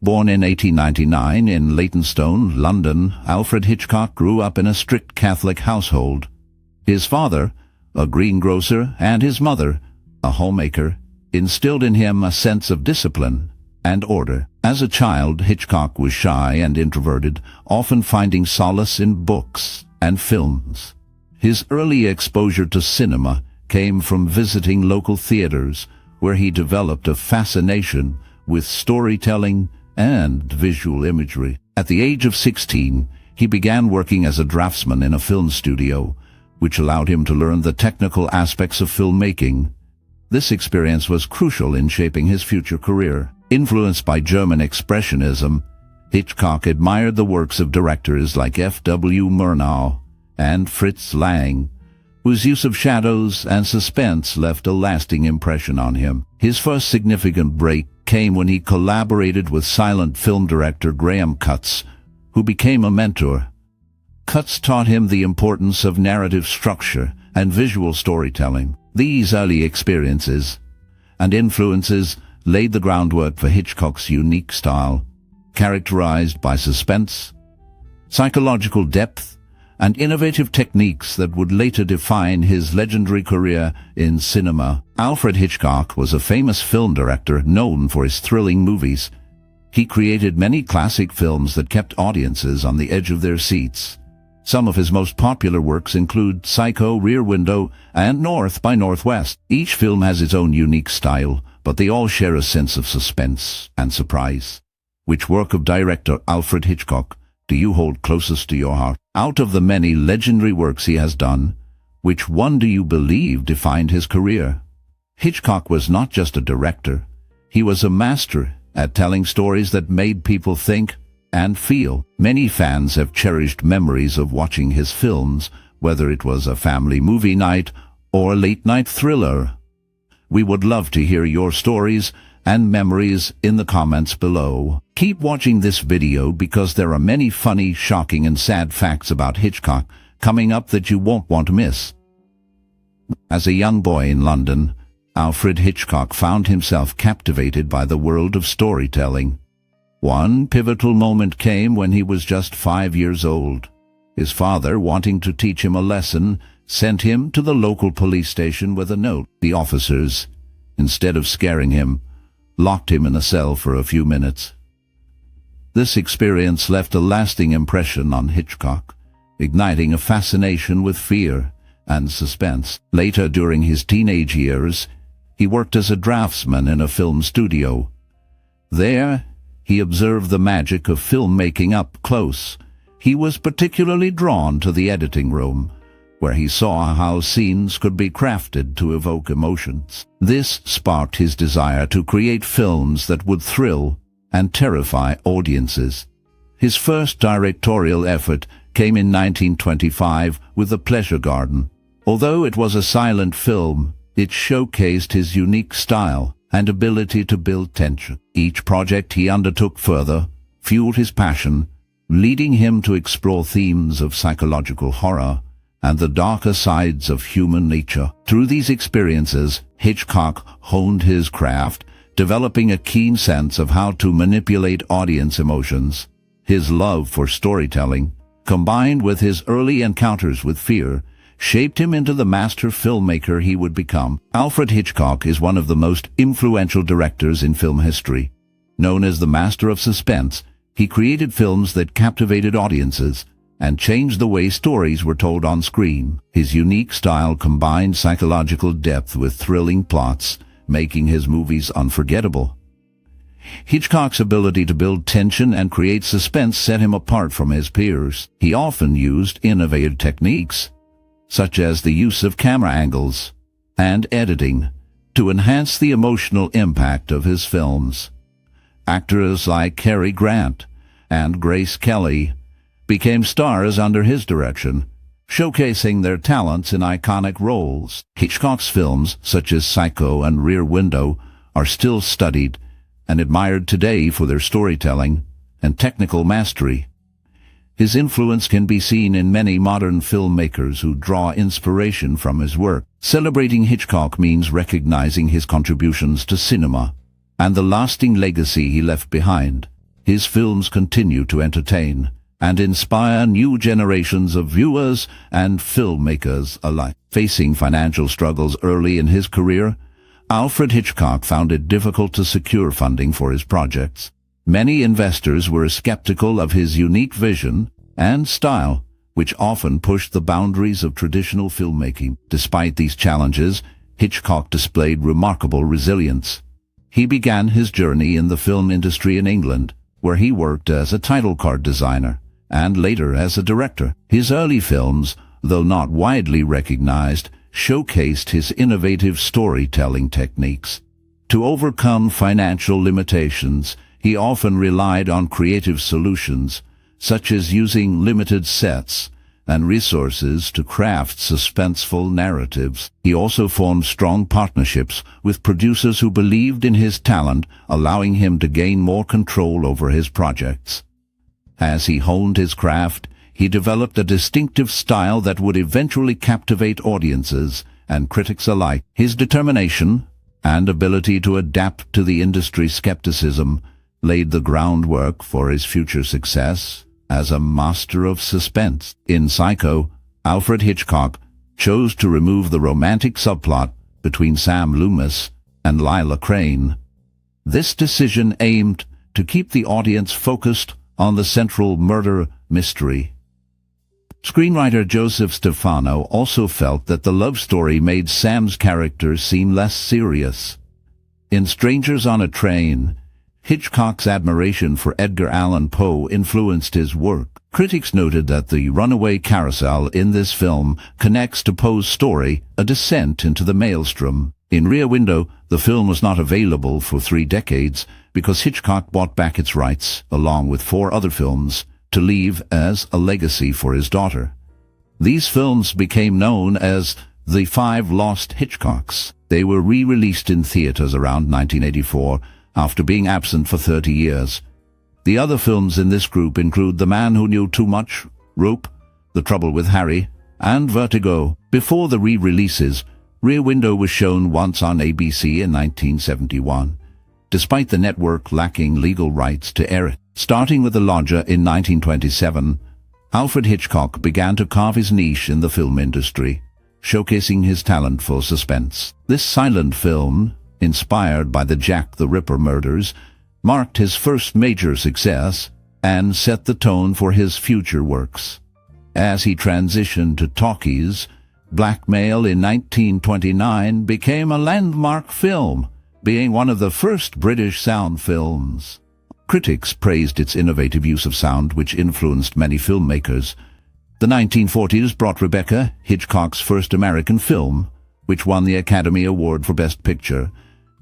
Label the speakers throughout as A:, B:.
A: Born in 1899 in Leytonstone, London, Alfred Hitchcock grew up in a strict Catholic household. His father, a greengrocer, and his mother, a homemaker, instilled in him a sense of discipline and order. As a child, Hitchcock was shy and introverted, often finding solace in books and films. His early exposure to cinema came from visiting local theaters, where he developed a fascination with storytelling and visual imagery. At the age of 16, he began working as a draftsman in a film studio, which allowed him to learn the technical aspects of filmmaking. This experience was crucial in shaping his future career. Influenced by German Expressionism, Hitchcock admired the works of directors like F.W. Murnau and Fritz Lang, whose use of shadows and suspense left a lasting impression on him. His first significant break came when he collaborated with silent film director Graham Cutts, who became a mentor. Cutts taught him the importance of narrative structure and visual storytelling. These early experiences and influences laid the groundwork for Hitchcock's unique style, characterized by suspense, psychological depth, and innovative techniques that would later define his legendary career in cinema. Alfred Hitchcock was a famous film director known for his thrilling movies. He created many classic films that kept audiences on the edge of their seats. Some of his most popular works include Psycho, Rear Window, and North by Northwest. Each film has its own unique style, but they all share a sense of suspense and surprise. Which work of director Alfred Hitchcock do you hold closest to your heart? Out of the many legendary works he has done, which one do you believe defined his career? Hitchcock was not just a director. He was a master at telling stories that made people think and feel. Many fans have cherished memories of watching his films, whether it was a family movie night or a late-night thriller. We would love to hear your stories and memories in the comments below. Keep watching this video because there are many funny, shocking, and sad facts about Hitchcock coming up that you won't want to miss. As a young boy in London, Alfred Hitchcock found himself captivated by the world of storytelling. One pivotal moment came when he was just 5 years old. His father, wanting to teach him a lesson, sent him to the local police station with a note. The officers, instead of scaring him, locked him in a cell for a few minutes. This experience left a lasting impression on Hitchcock, igniting a fascination with fear and suspense. Later, during his teenage years, he worked as a draftsman in a film studio. There, he observed the magic of filmmaking up close. He was particularly drawn to the editing room, where he saw how scenes could be crafted to evoke emotions. This sparked his desire to create films that would thrill and terrify audiences. His first directorial effort came in 1925 with The Pleasure Garden. Although it was a silent film, it showcased his unique style and ability to build tension. Each project he undertook further fueled his passion, leading him to explore themes of psychological horror and the darker sides of human nature. Through these experiences, Hitchcock honed his craft, developing a keen sense of how to manipulate audience emotions. His love for storytelling, combined with his early encounters with fear, shaped him into the master filmmaker he would become. Alfred Hitchcock is one of the most influential directors in film history. Known as the master of suspense, he created films that captivated audiences and changed the way stories were told on screen. His unique style combined psychological depth with thrilling plots, making his movies unforgettable. Hitchcock's ability to build tension and create suspense set him apart from his peers. He often used innovative techniques, such as the use of camera angles and editing, to enhance the emotional impact of his films. Actors like Cary Grant and Grace Kelly became stars under his direction, showcasing their talents in iconic roles. Hitchcock's films, such as Psycho and Rear Window, are still studied and admired today for their storytelling and technical mastery. His influence can be seen in many modern filmmakers who draw inspiration from his work. Celebrating Hitchcock means recognizing his contributions to cinema and the lasting legacy he left behind. his films continue to entertain and inspire new generations of viewers and filmmakers alike. Facing financial struggles early in his career, Alfred Hitchcock found it difficult to secure funding for his projects. Many investors were skeptical of his unique vision and style, which often pushed the boundaries of traditional filmmaking. Despite these challenges, Hitchcock displayed remarkable resilience. He began his journey in the film industry in England, where he worked as a title card designer and later as a director. His early films, though not widely recognized, showcased his innovative storytelling techniques. To overcome financial limitations, he often relied on creative solutions, such as using limited sets and resources to craft suspenseful narratives. He also formed strong partnerships with producers who believed in his talent, allowing him to gain more control over his projects. As he honed his craft, he developed a distinctive style that would eventually captivate audiences and critics alike. His determination and ability to adapt to the industry's skepticism laid the groundwork for his future success as a master of suspense. In Psycho, Alfred Hitchcock chose to remove the romantic subplot between Sam Loomis and Lila Crane. This decision aimed to keep the audience focused on the central murder mystery. Screenwriter Joseph Stefano also felt that the love story made Sam's character seem less serious. In Strangers on a Train, Hitchcock's admiration for Edgar Allan Poe influenced his work. Critics noted that the runaway carousel in this film connects to Poe's story, A Descent into the Maelstrom. In Rear Window, the film was not available for 3 decades because Hitchcock bought back its rights, along with 4 other films, to leave as a legacy for his daughter. These films became known as the 5 Lost Hitchcocks. They were re-released in theaters around 1984 after being absent for 30 years. The other films in this group include The Man Who Knew Too Much, Rope, The Trouble with Harry, and Vertigo. Before the re-releases, Rear Window was shown once on ABC in 1971, despite the network lacking legal rights to air it. Starting with The Lodger in 1927, Alfred Hitchcock began to carve his niche in the film industry, showcasing his talent for suspense. This silent film, inspired by the Jack the Ripper murders, marked his first major success and set the tone for his future works. As he transitioned to talkies, Blackmail in 1929 became a landmark film, being one of the first British sound films. Critics praised its innovative use of sound, which influenced many filmmakers. The 1940s brought Rebecca, Hitchcock's first American film, which won the Academy Award for Best Picture.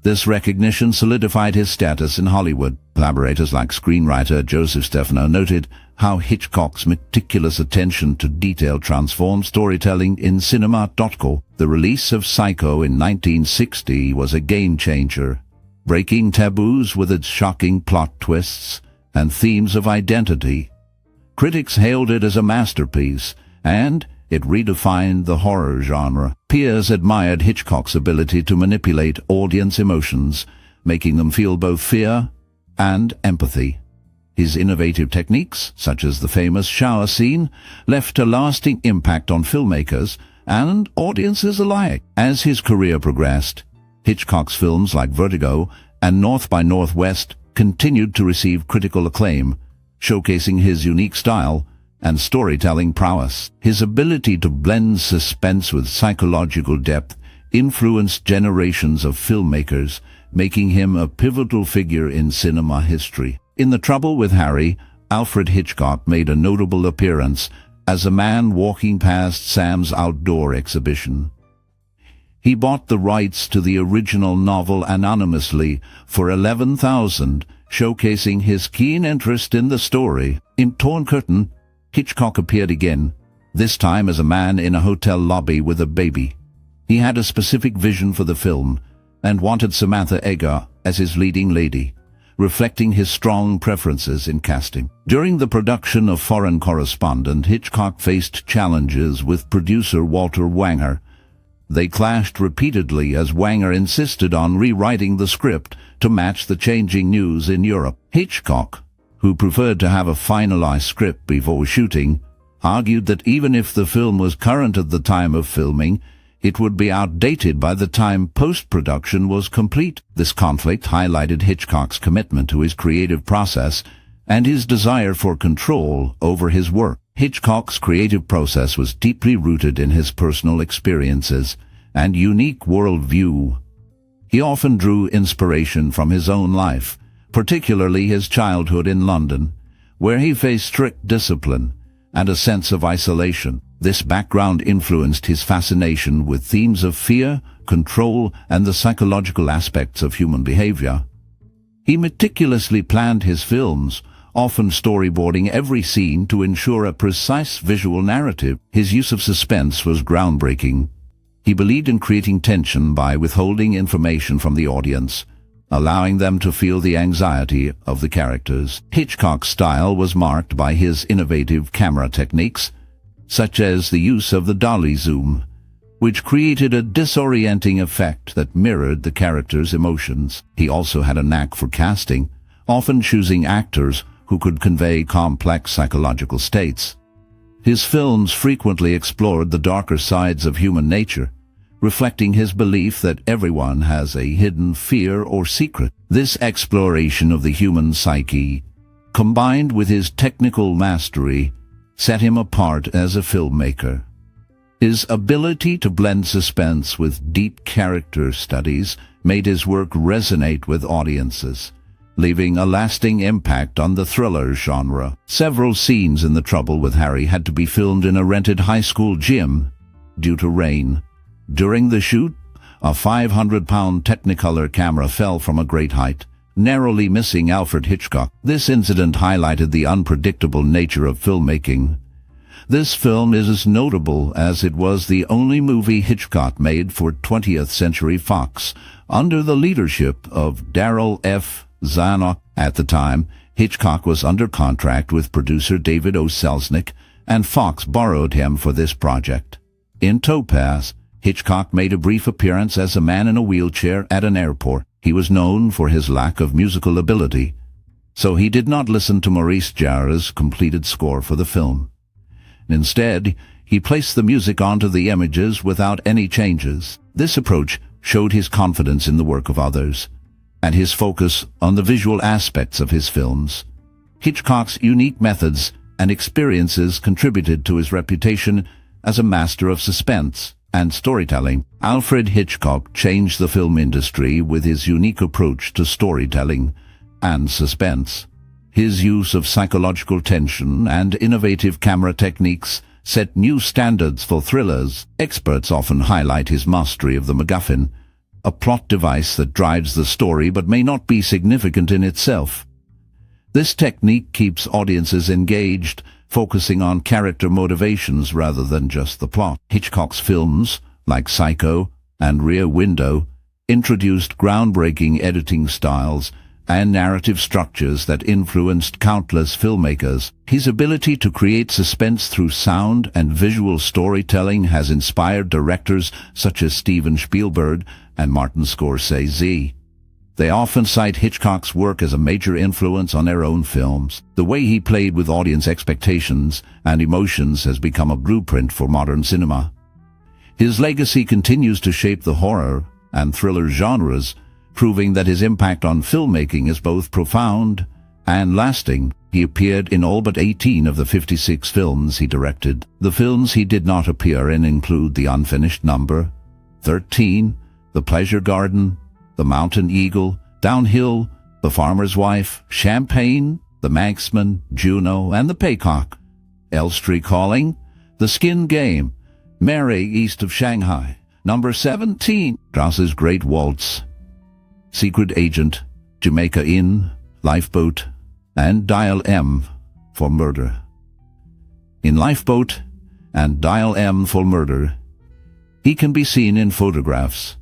A: This recognition solidified his status in Hollywood. Collaborators like screenwriter Joseph Stefano noted how Hitchcock's meticulous attention to detail transformed storytelling in cinema. The release of Psycho in 1960 was a game-changer, breaking taboos with its shocking plot twists and themes of identity. Critics hailed it as a masterpiece, and it redefined the horror genre. Peers admired Hitchcock's ability to manipulate audience emotions, making them feel both fear and empathy. His innovative techniques, such as the famous shower scene, left a lasting impact on filmmakers and audiences alike. As his career progressed, Hitchcock's films like Vertigo and North by Northwest continued to receive critical acclaim, showcasing his unique style and storytelling prowess. His ability to blend suspense with psychological depth influenced generations of filmmakers, making him a pivotal figure in cinema history. In The Trouble with Harry, Alfred Hitchcock made a notable appearance as a man walking past Sam's outdoor exhibition. He bought the rights to the original novel anonymously for $11,000, showcasing his keen interest in the story. In Torn Curtain, Hitchcock appeared again, this time as a man in a hotel lobby with a baby. He had a specific vision for the film and wanted Samantha Eggar as his leading lady, reflecting his strong preferences in casting. During the production of Foreign Correspondent, Hitchcock faced challenges with producer Walter Wanger. They clashed repeatedly as Wanger insisted on rewriting the script to match the changing news in Europe. Hitchcock, who preferred to have a finalized script before shooting, argued that even if the film was current at the time of filming, it would be outdated by the time post-production was complete. This conflict highlighted Hitchcock's commitment to his creative process and his desire for control over his work. Hitchcock's creative process was deeply rooted in his personal experiences and unique worldview. He often drew inspiration from his own life, particularly his childhood in London, where he faced strict discipline and a sense of isolation. This background influenced his fascination with themes of fear, control, and the psychological aspects of human behavior. He meticulously planned his films, often storyboarding every scene to ensure a precise visual narrative. His use of suspense was groundbreaking. He believed in creating tension by withholding information from the audience, allowing them to feel the anxiety of the characters. Hitchcock's style was marked by his innovative camera techniques, such as the use of the dolly zoom, which created a disorienting effect that mirrored the characters' emotions. He also had a knack for casting, often choosing actors who could convey complex psychological states. His films frequently explored the darker sides of human nature, reflecting his belief that everyone has a hidden fear or secret. This exploration of the human psyche, combined with his technical mastery, set him apart as a filmmaker. His ability to blend suspense with deep character studies made his work resonate with audiences, leaving a lasting impact on the thriller genre. Several scenes in The Trouble with Harry had to be filmed in a rented high school gym due to rain. During the shoot, a 500-pound Technicolor camera fell from a great height, narrowly missing Alfred Hitchcock. This incident highlighted the unpredictable nature of filmmaking. This film is as notable as it was the only movie Hitchcock made for 20th Century Fox, under the leadership of Darrell F. Zanuck. At the time, Hitchcock was under contract with producer David O. Selznick, and Fox borrowed him for this project. In Topaz, Hitchcock made a brief appearance as a man in a wheelchair at an airport. He was known for his lack of musical ability, so he did not listen to Maurice Jarre's completed score for the film. Instead, he placed the music onto the images without any changes. This approach showed his confidence in the work of others, and his focus on the visual aspects of his films. Hitchcock's unique methods and experiences contributed to his reputation as a master of suspense and storytelling. Alfred Hitchcock changed the film industry with his unique approach to storytelling and suspense. His use of psychological tension and innovative camera techniques set new standards for thrillers. Experts often highlight his mastery of the MacGuffin, a plot device that drives the story but may not be significant in itself. This technique keeps audiences engaged, focusing on character motivations rather than just the plot. Hitchcock's films, like Psycho and Rear Window, introduced groundbreaking editing styles and narrative structures that influenced countless filmmakers. His ability to create suspense through sound and visual storytelling has inspired directors such as Steven Spielberg and Martin Scorsese. They often cite Hitchcock's work as a major influence on their own films. The way he played with audience expectations and emotions has become a blueprint for modern cinema. His legacy continues to shape the horror and thriller genres, proving that his impact on filmmaking is both profound and lasting. He appeared in all but 18 of the 56 films he directed. The films he did not appear in include The Unfinished Number, 13, The Pleasure Garden, The Mountain Eagle, Downhill, The Farmer's Wife, Champagne, The Manxman, Juno, and The Paycock, Elstree Calling, The Skin Game, Mary East of Shanghai, Number 17, Strauss's Great Waltz, Secret Agent, Jamaica Inn, Lifeboat, and Dial M for Murder. In Lifeboat and Dial M for Murder, he can be seen in photographs.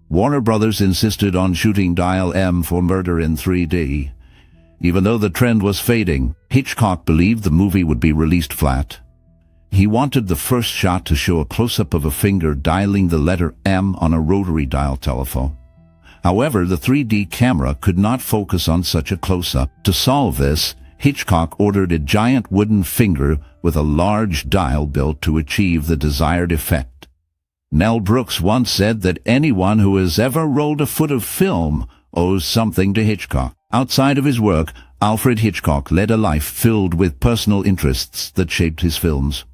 A: Warner Brothers insisted on shooting Dial M for Murder in 3D. Even though the trend was fading, Hitchcock believed the movie would be released flat. He wanted the first shot to show a close-up of a finger dialing the letter M on a rotary dial telephone. However, the 3D camera could not focus on such a close-up. To solve this, Hitchcock ordered a giant wooden finger with a large dial built to achieve the desired effect. Mel Brooks once said that anyone who has ever rolled a foot of film owes something to Hitchcock. Outside of his work, Alfred Hitchcock led a life filled with personal interests that shaped his films.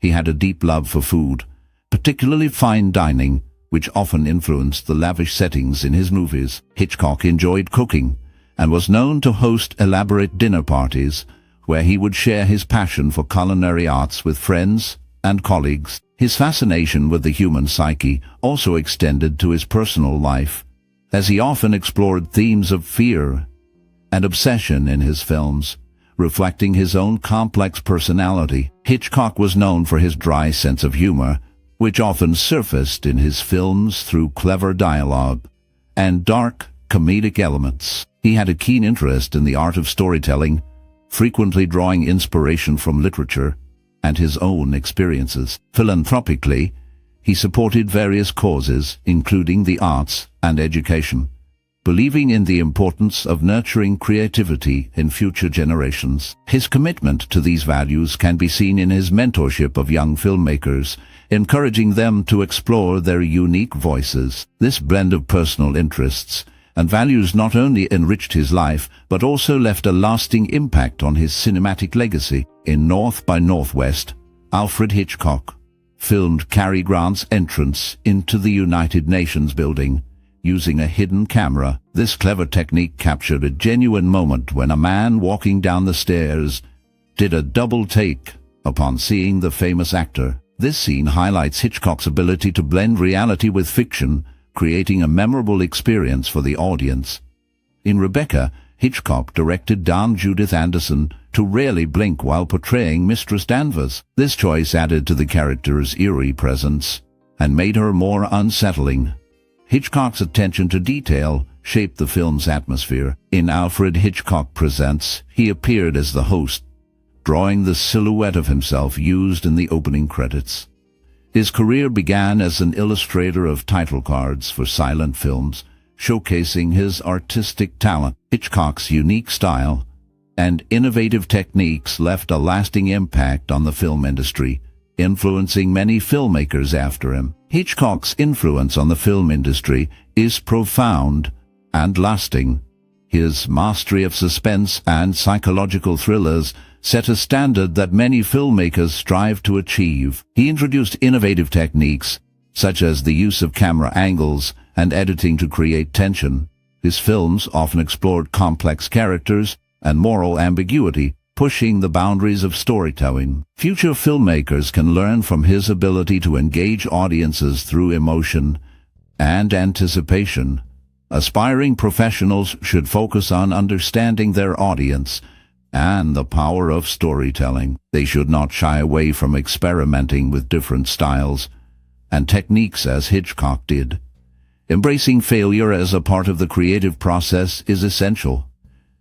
A: He had a deep love for food, particularly fine dining, which often influenced the lavish settings in his movies. Hitchcock enjoyed cooking and was known to host elaborate dinner parties where he would share his passion for culinary arts with friends and colleagues. His fascination with the human psyche also extended to his personal life, as he often explored themes of fear and obsession in his films, reflecting his own complex personality. Hitchcock was known for his dry sense of humor, which often surfaced in his films through clever dialogue and dark, comedic elements. He had a keen interest in the art of storytelling, frequently drawing inspiration from literature and his own experiences. Philanthropically, he supported various causes, including the arts and education, believing in the importance of nurturing creativity in future generations. His commitment to these values can be seen in his mentorship of young filmmakers, encouraging them to explore their unique voices. This blend of personal interests and values not only enriched his life, but also left a lasting impact on his cinematic legacy. In North by Northwest, Alfred Hitchcock filmed Cary Grant's entrance into the United Nations building using a hidden camera. This clever technique captured a genuine moment when a man walking down the stairs did a double take upon seeing the famous actor. This scene highlights Hitchcock's ability to blend reality with fiction, creating a memorable experience for the audience. In Rebecca, Hitchcock directed down Judith Anderson to rarely blink while portraying Mistress Danvers. This choice added to the character's eerie presence and made her more unsettling. Hitchcock's attention to detail shaped the film's atmosphere. In Alfred Hitchcock Presents, he appeared as the host, drawing the silhouette of himself used in the opening credits. His career began as an illustrator of title cards for silent films, showcasing his artistic talent. Hitchcock's unique style and innovative techniques left a lasting impact on the film industry, influencing many filmmakers after him. Hitchcock's influence on the film industry is profound and lasting. His mastery of suspense and psychological thrillers set a standard that many filmmakers strive to achieve. He introduced innovative techniques, such as the use of camera angles and editing to create tension. His films often explored complex characters and moral ambiguity, pushing the boundaries of storytelling. Future filmmakers can learn from his ability to engage audiences through emotion and anticipation. Aspiring professionals should focus on understanding their audience and the power of storytelling. They should not shy away from experimenting with different styles and techniques as Hitchcock did. Embracing failure as a part of the creative process is essential.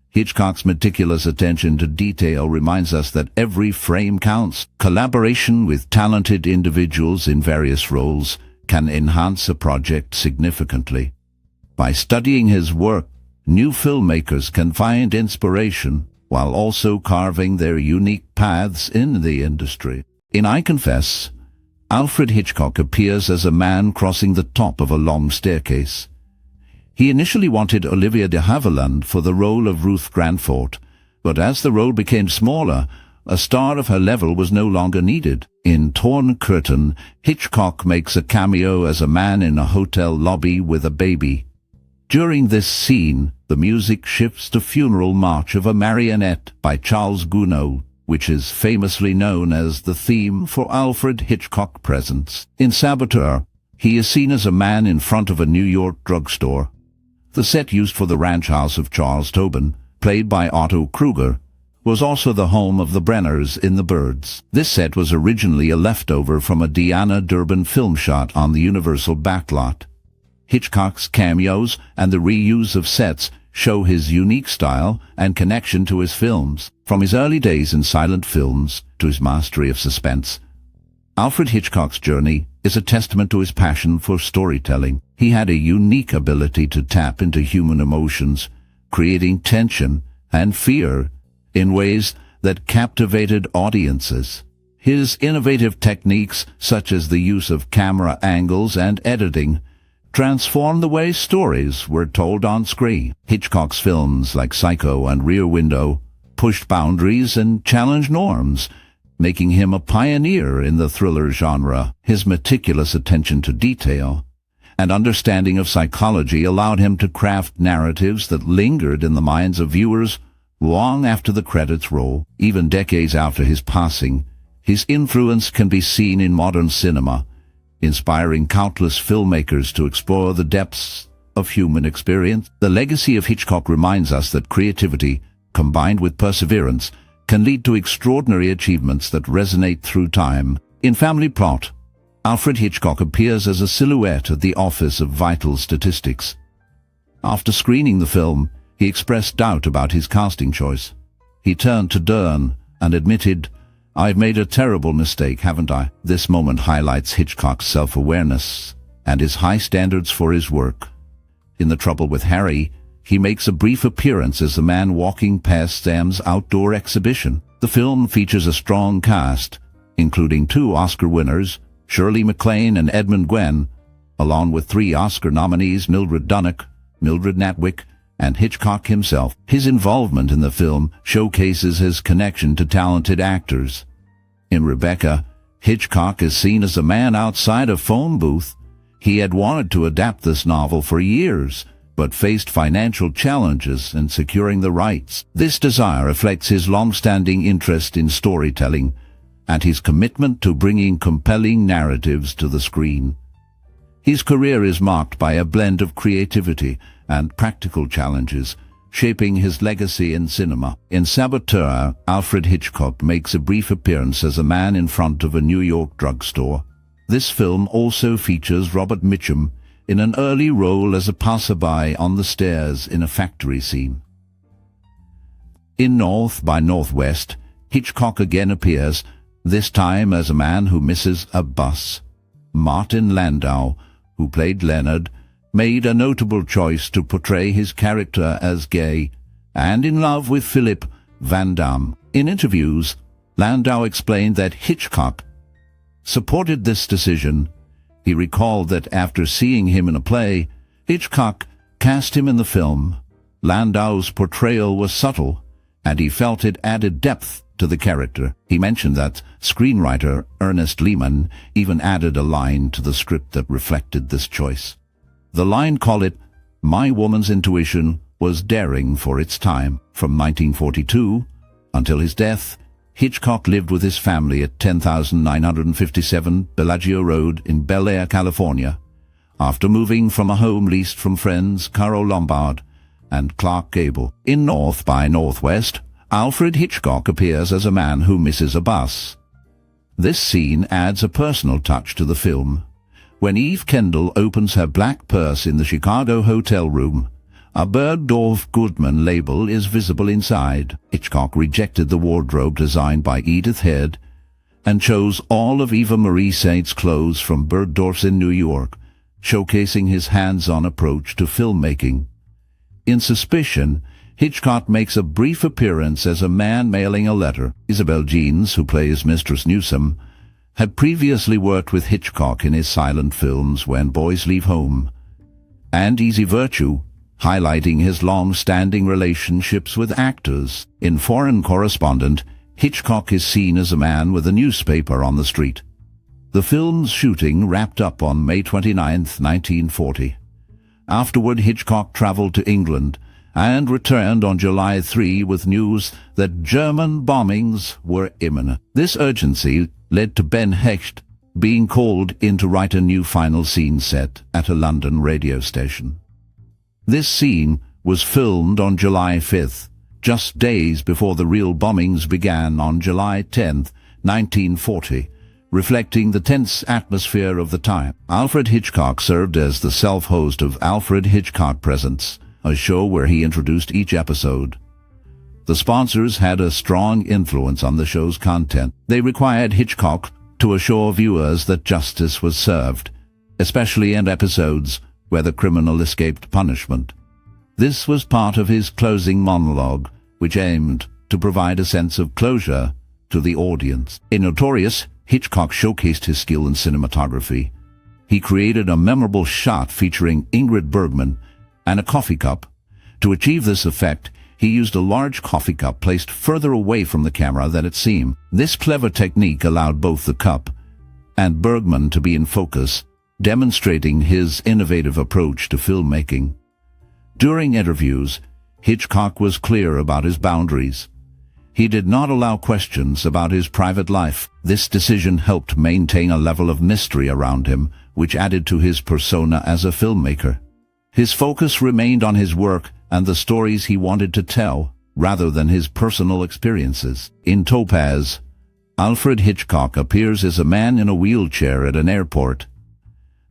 A: Hitchcock's meticulous attention to detail reminds us that every frame counts. Collaboration with talented individuals in various roles can enhance a project significantly. By studying his work, new filmmakers can find inspiration while also carving their unique paths in the industry. In I Confess, Alfred Hitchcock appears as a man crossing the top of a long staircase. He initially wanted Olivia de Havilland for the role of Ruth Grandfort, but as the role became smaller, a star of her level was no longer needed. In Torn Curtain, Hitchcock makes a cameo as a man in a hotel lobby with a baby. During this scene, the music shifts to Funeral March of a Marionette by Charles Gounod, which is famously known as the theme for Alfred Hitchcock Presents. In Saboteur, he is seen as a man in front of a New York drugstore. The set used for the ranch house of Charles Tobin, played by Otto Kruger, was also the home of the Brenners in The Birds. This set was originally a leftover from a Deanna Durbin film shot on the Universal backlot. Hitchcock's cameos and the reuse of sets show his unique style and connection to his films. From his early days in silent films to his mastery of suspense, Alfred Hitchcock's journey is a testament to his passion for storytelling. He had a unique ability to tap into human emotions, creating tension and fear in ways that captivated audiences. His innovative techniques, such as the use of camera angles and editing, transformed the way stories were told on screen. Hitchcock's films like Psycho and Rear Window pushed boundaries and challenged norms, making him a pioneer in the thriller genre. His meticulous attention to detail and understanding of psychology allowed him to craft narratives that lingered in the minds of viewers long after the credits roll. Even decades after his passing, his influence can be seen in modern cinema, inspiring countless filmmakers to explore the depths of human experience. The legacy of Hitchcock reminds us that creativity, combined with perseverance, can lead to extraordinary achievements that resonate through time. In Family Plot, Alfred Hitchcock appears as a silhouette at the Office of Vital Statistics. After screening the film, he expressed doubt about his casting choice. He turned to Dern and admitted, "I've made a terrible mistake, haven't I?" This moment highlights Hitchcock's self-awareness and his high standards for his work. In The Trouble with Harry, he makes a brief appearance as the man walking past Sam's outdoor exhibition. The film features a strong cast, including 2 Oscar winners, Shirley MacLaine and Edmund Gwenn, along with 3 Oscar nominees, Mildred Dunnock, Mildred Natwick, and Hitchcock himself. His involvement in the film showcases his connection to talented actors. In Rebecca, Hitchcock is seen as a man outside a phone booth. He had wanted to adapt this novel for years, but faced financial challenges in securing the rights. This desire reflects his long-standing interest in storytelling and his commitment to bringing compelling narratives to the screen. His career is marked by a blend of creativity and practical challenges, shaping his legacy in cinema. In Saboteur, Alfred Hitchcock makes a brief appearance as a man in front of a New York drugstore. This film also features Robert Mitchum in an early role as a passerby on the stairs in a factory scene. In North by Northwest, Hitchcock again appears, this time as a man who misses a bus. Martin Landau, who played Leonard, made a notable choice to portray his character as gay and in love with Philip Van Damme. In interviews, Landau explained that Hitchcock supported this decision. He recalled that after seeing him in a play, Hitchcock cast him in the film. Landau's portrayal was subtle, and he felt it added depth to the character. He mentioned that screenwriter Ernest Lehman even added a line to the script that reflected this choice. The line, call it, "My Woman's Intuition," was daring for its time. From 1942 until his death, Hitchcock lived with his family at 10,957 Bellagio Road in Bel Air, California, after moving from a home leased from friends Carol Lombard and Clark Gable. In North by Northwest, Alfred Hitchcock appears as a man who misses a bus. This scene adds a personal touch to the film. When Eve Kendall opens her black purse in the Chicago hotel room, a Bergdorf Goodman label is visible inside. Hitchcock rejected the wardrobe designed by Edith Head and chose all of Eva Marie Saint's clothes from Bergdorf's in New York, showcasing his hands-on approach to filmmaking. In Suspicion, Hitchcock makes a brief appearance as a man mailing a letter. Isabel Jeans, who plays Mistress Newsome, had previously worked with Hitchcock in his silent films When Boys Leave Home and Easy Virtue, highlighting his long-standing relationships with actors. In Foreign Correspondent, Hitchcock is seen as a man with a newspaper on the street. The film's shooting wrapped up on May 29, 1940. Afterward, Hitchcock traveled to England and returned on July 3 with news that German bombings were imminent. This urgency led to Ben Hecht being called in to write a new final scene set at a London radio station. This scene was filmed on July 5th, just days before the real bombings began on July 10, 1940, reflecting the tense atmosphere of the time. Alfred Hitchcock served as the self-host of Alfred Hitchcock Presents, a show where he introduced each episode. The sponsors had a strong influence on the show's content. They required Hitchcock to assure viewers that justice was served, especially in episodes where the criminal escaped punishment. This was part of his closing monologue, which aimed to provide a sense of closure to the audience. In Notorious, Hitchcock showcased his skill in cinematography. He created a memorable shot featuring Ingrid Bergman and a coffee cup. To achieve this effect, he used a large coffee cup placed further away from the camera than it seemed. This clever technique allowed both the cup and Bergman to be in focus, demonstrating his innovative approach to filmmaking. During interviews, Hitchcock was clear about his boundaries. He did not allow questions about his private life. This decision helped maintain a level of mystery around him, which added to his persona as a filmmaker. His focus remained on his work and the stories he wanted to tell, rather than his personal experiences. In Topaz, Alfred Hitchcock appears as a man in a wheelchair at an airport.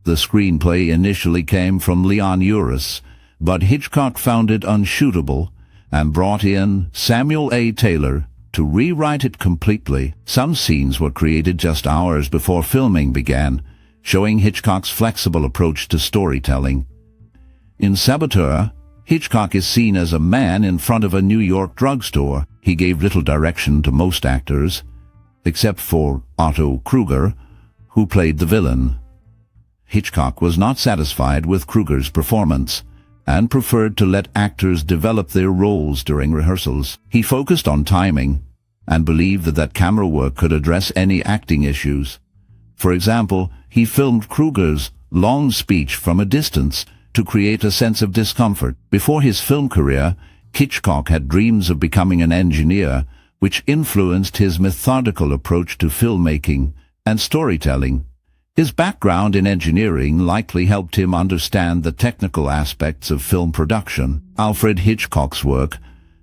A: The screenplay initially came from Leon Uris, but Hitchcock found it unshootable and brought in Samuel A. Taylor to rewrite it completely. Some scenes were created just hours before filming began, showing Hitchcock's flexible approach to storytelling. In Saboteur, Hitchcock is seen as a man in front of a New York drugstore. He gave little direction to most actors, except for Otto Kruger, who played the villain. Hitchcock was not satisfied with Kruger's performance and preferred to let actors develop their roles during rehearsals. He focused on timing and believed that camera work could address any acting issues. For example, he filmed Kruger's long speech from a distance to create a sense of discomfort. Before his film career, Hitchcock had dreams of becoming an engineer, which influenced his methodical approach to filmmaking and storytelling. His background in engineering likely helped him understand the technical aspects of film production. Alfred Hitchcock's work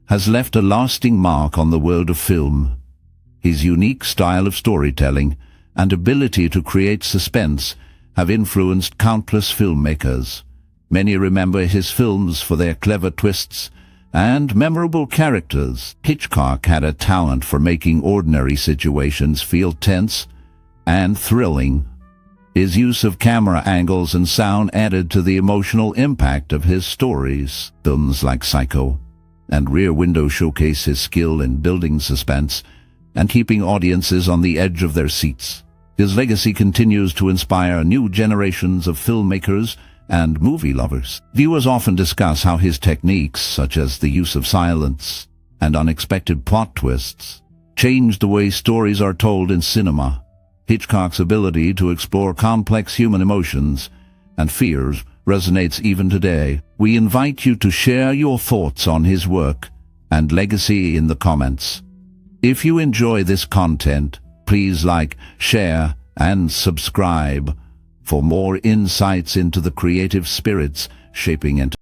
A: has left a lasting mark on the world of film. His unique style of storytelling and ability to create suspense have influenced countless filmmakers. Many remember his films for their clever twists and memorable characters. Hitchcock had a talent for making ordinary situations feel tense and thrilling. His use of camera angles and sound added to the emotional impact of his stories. Films like Psycho and Rear Window showcase his skill in building suspense and keeping audiences on the edge of their seats. His legacy continues to inspire new generations of filmmakers and movie lovers. Viewers often discuss how his techniques, such as the use of silence and unexpected plot twists, changed the way stories are told in cinema. Hitchcock's ability to explore complex human emotions and fears resonates even today. We invite you to share your thoughts on his work and legacy in the comments. If you enjoy this content, please like, share, and subscribe for more insights into the creative spirits shaping entertainment.